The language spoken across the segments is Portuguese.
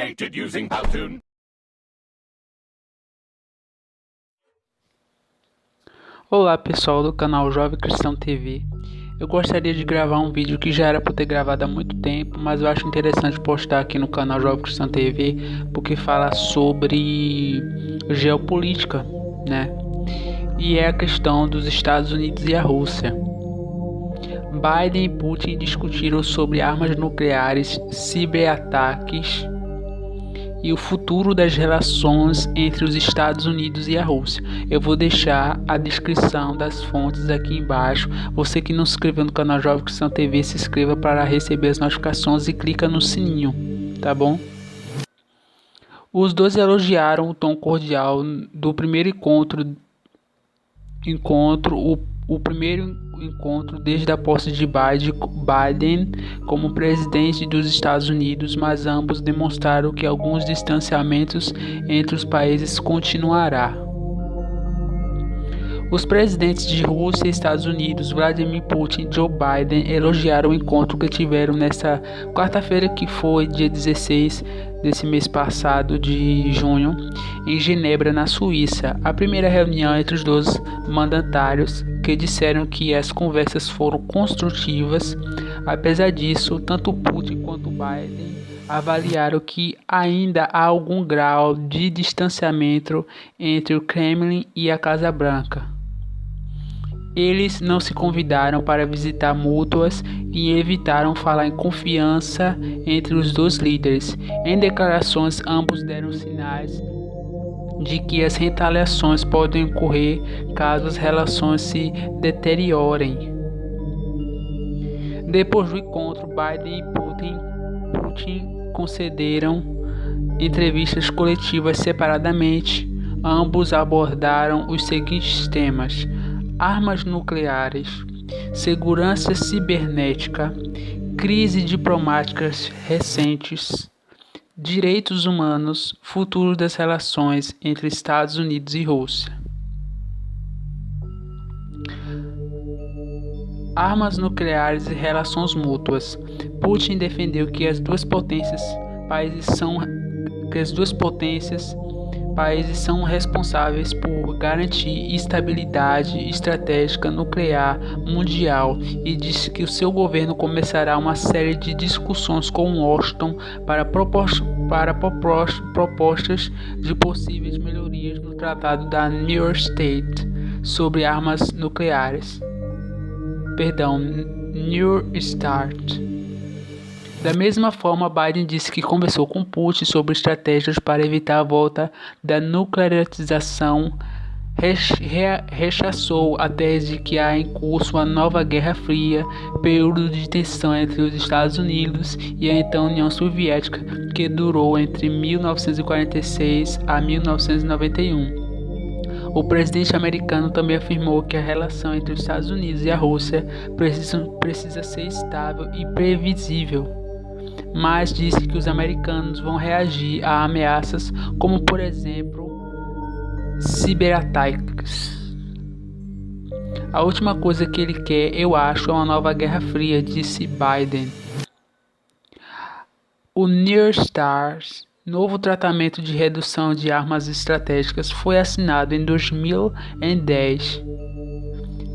created using Powtoon. Olá pessoal do canal Jovem Cristão TV. Eu gostaria de gravar um vídeo que já era para ter gravado há muito tempo, mas eu acho interessante postar aqui no canal Jovem Cristão TV, porque fala sobre geopolítica, né? E é a questão dos Estados Unidos e a Rússia. Biden e Putin discutiram sobre armas nucleares, ciberataques e o futuro das relações entre os Estados Unidos e a Rússia. Eu vou deixar a descrição das fontes aqui embaixo. Você que não se inscreveu no canal Jovem Cristão TV, se inscreva para receber as notificações e clica no sininho, tá bom? Os dois elogiaram o tom cordial do primeiro encontro, o primeiro encontro desde a posse de Biden como presidente dos Estados Unidos, mas ambos demonstraram que alguns distanciamentos entre os países continuará. Os presidentes de Rússia e Estados Unidos, Vladimir Putin e Joe Biden, elogiaram o encontro que tiveram nesta quarta-feira, que foi dia 16 desse mês passado de junho, em Genebra, na Suíça. A primeira reunião entre os dois mandatários, que disseram que as conversas foram construtivas. Apesar disso, tanto Putin quanto Biden avaliaram que ainda há algum grau de distanciamento entre o Kremlin e a Casa Branca. Eles não se convidaram para visitar mútuas e evitaram falar em confiança entre os dois líderes. Em declarações, ambos deram sinais de que as retaliações podem ocorrer caso as relações se deteriorem. Depois do encontro, Biden e Putin concederam entrevistas coletivas separadamente. Ambos abordaram os seguintes temas: armas nucleares, segurança cibernética, crises diplomáticas recentes, direitos humanos, futuro das relações entre Estados Unidos e Rússia. Armas nucleares e relações mútuas. Putin defendeu que as duas potências países são responsáveis por garantir estabilidade estratégica nuclear mundial e disse que o seu governo começará uma série de discussões com Washington para propostas de possíveis melhorias no Tratado da New State sobre armas nucleares. New START. Da mesma forma, Biden disse que conversou com Putin sobre estratégias para evitar a volta da nuclearização, rechaçou a tese de que há em curso uma nova Guerra Fria, período de tensão entre os Estados Unidos e a então União Soviética, que durou entre 1946 a 1991. O presidente americano também afirmou que a relação entre os Estados Unidos e a Rússia precisa ser estável e previsível, mas disse que os americanos vão reagir a ameaças como, por exemplo, ciberataques. A última coisa que ele quer, eu acho, é uma nova Guerra Fria, disse Biden. O New START, novo tratamento de redução de armas estratégicas, foi assinado em 2010.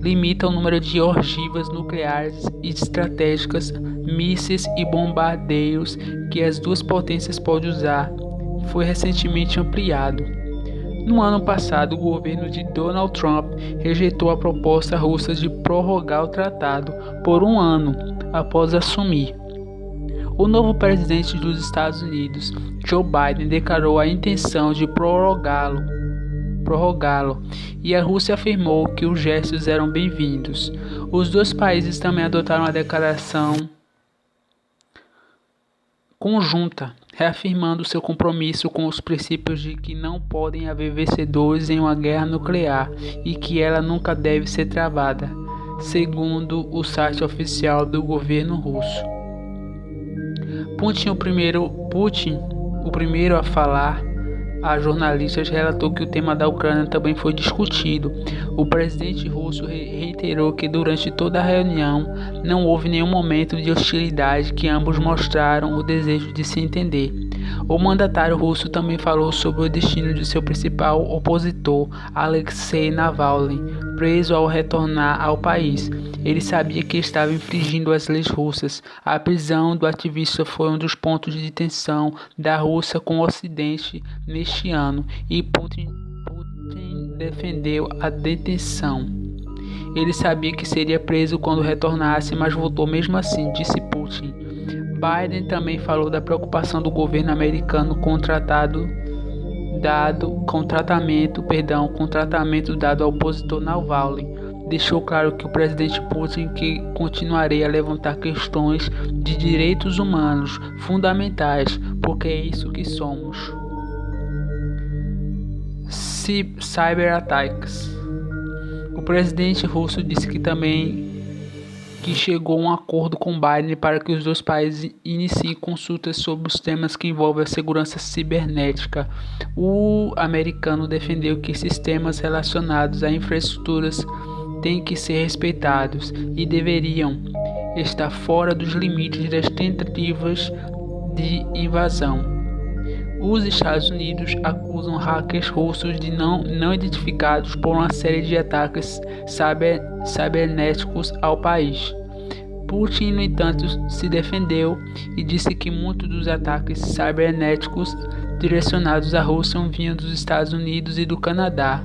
Limita o número de ogivas nucleares estratégicas, mísseis e bombardeiros que as duas potências podem usar. Foi recentemente ampliado. No ano passado, o governo de Donald Trump rejeitou a proposta russa de prorrogar o tratado por um ano após assumir. O novo presidente dos Estados Unidos, Joe Biden, declarou a intenção de prorrogá-lo, e a Rússia afirmou que os gestos eram bem-vindos. Os dois países também adotaram a declaração conjunta, reafirmando seu compromisso com os princípios de que não podem haver vencedores em uma guerra nuclear e que ela nunca deve ser travada, segundo o site oficial do governo russo. Putin, o primeiro a falar a jornalistas, relatou que o tema da Ucrânia também foi discutido. O presidente russo reiterou que durante toda a reunião não houve nenhum momento de hostilidade, que ambos mostraram o desejo de se entender. O mandatário russo também falou sobre o destino de seu principal opositor, Alexei Navalny, preso ao retornar ao país. Ele sabia que estava infringindo as leis russas. A prisão do ativista foi um dos pontos de tensão da Rússia com o Ocidente neste ano, e Putin defendeu a detenção. Ele sabia que seria preso quando retornasse, mas voltou mesmo assim, disse Putin. Biden também falou da preocupação do governo americano com o tratamento dado ao opositor Navalny. Deixou claro que o presidente Putin que continuaria a levantar questões de direitos humanos fundamentais, porque é isso que somos. Cyber-ataques. O presidente russo disse que chegou a um acordo com Biden para que os dois países iniciem consultas sobre os temas que envolvem a segurança cibernética. O americano defendeu que sistemas relacionados a infraestruturas têm que ser respeitados e deveriam estar fora dos limites das tentativas de invasão. Os Estados Unidos acusam hackers russos de não identificados por uma série de ataques cibernéticos ao país. Putin, no entanto, se defendeu e disse que muitos dos ataques cibernéticos direcionados à Rússia vinham dos Estados Unidos e do Canadá.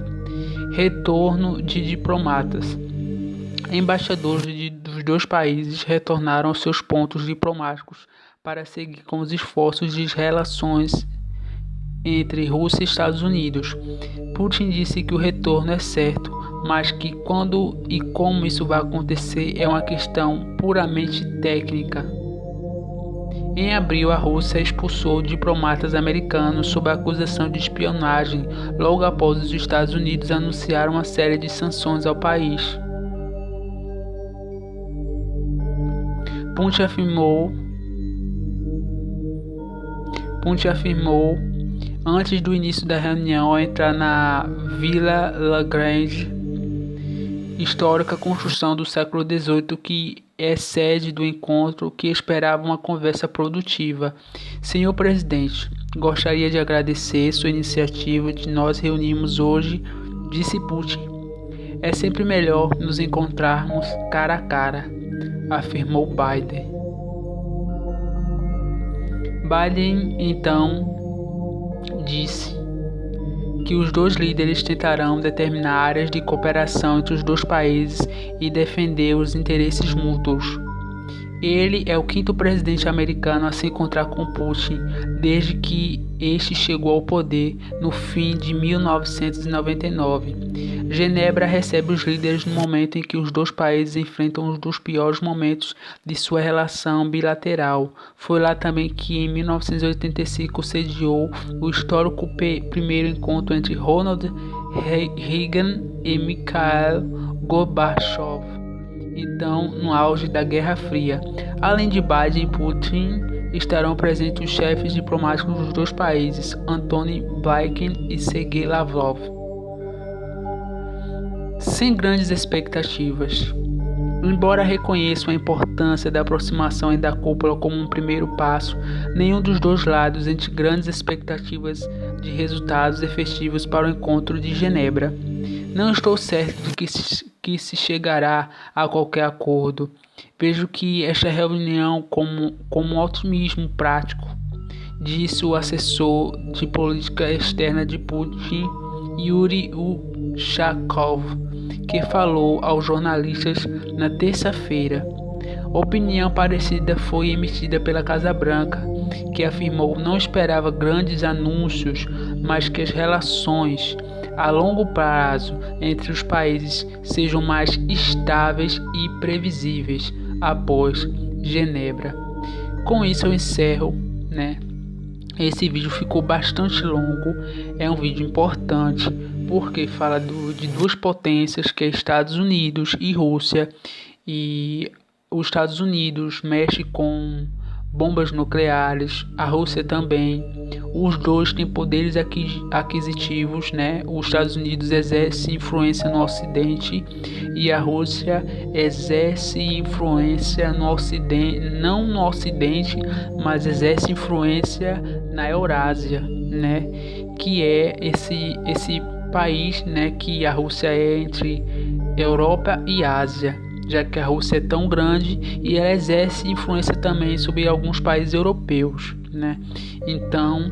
Retorno de diplomatas. Embaixadores dos dois países retornaram aos seus pontos diplomáticos para seguir com os esforços de relações entre Rússia e Estados Unidos. Putin disse que o retorno é certo, mas que quando e como isso vai acontecer é uma questão puramente técnica. Em abril, a Rússia expulsou diplomatas americanos sob a acusação de espionagem, logo após os Estados Unidos anunciar uma série de sanções ao país. Putin afirmou antes do início da reunião ao entrar na Villa Lagrange, histórica construção do século XVIII que é sede do encontro, que esperava uma conversa produtiva. Senhor presidente, gostaria de agradecer sua iniciativa de nós reunirmos hoje, disse Putin. É sempre melhor nos encontrarmos cara a cara, afirmou Biden. Biden, então, disse que os dois líderes tentarão determinar áreas de cooperação entre os dois países e defender os interesses mútuos. Ele é o quinto presidente americano a se encontrar com Putin desde que este chegou ao poder no fim de 1999. Genebra recebe os líderes no momento em que os dois países enfrentam um dos piores momentos de sua relação bilateral. Foi lá também que, em 1985, sediou o histórico primeiro encontro entre Ronald Reagan e Mikhail Gorbachev, então no auge da Guerra Fria. Além de Biden e Putin, estarão presentes os chefes diplomáticos dos dois países, Antony Blinken e Sergei Lavrov. Sem grandes expectativas. Embora reconheçam a importância da aproximação e da cúpula como um primeiro passo, nenhum dos dois lados sente grandes expectativas de resultados efetivos para o encontro de Genebra. Não estou certo de que se chegará a qualquer acordo. Vejo que esta reunião como um otimismo prático, disse o assessor de política externa de Putin, Yuri Ushakov, que falou aos jornalistas na terça-feira. Opinião parecida foi emitida pela Casa Branca, que afirmou não esperava grandes anúncios, mas que as relações a longo prazo entre os países sejam mais estáveis e previsíveis após Genebra. Com isso eu encerro, Esse vídeo ficou bastante longo, é um vídeo importante porque fala de duas potências, que é Estados Unidos e Rússia, e os Estados Unidos mexe com bombas nucleares, a Rússia também. Os dois têm poderes aquisitivos, né? Os Estados Unidos exerce influência no Ocidente e a Rússia exerce influência no Ocidente, não no Ocidente, mas exerce influência na Eurásia, né? Que é esse país, né? Que a Rússia é entre Europa e Ásia, já que a Rússia é tão grande e ela exerce influência também sobre alguns países europeus, né? Então,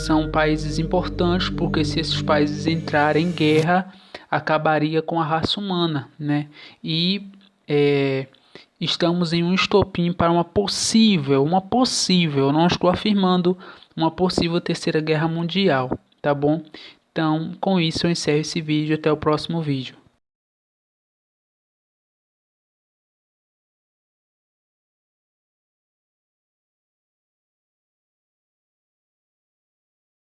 são países importantes porque se esses países entrarem em guerra, acabaria com a raça humana, né? E estamos em um estopim para uma possível, não estou afirmando, uma possível terceira guerra mundial, tá bom? Então, com isso eu encerro esse vídeo, até o próximo vídeo.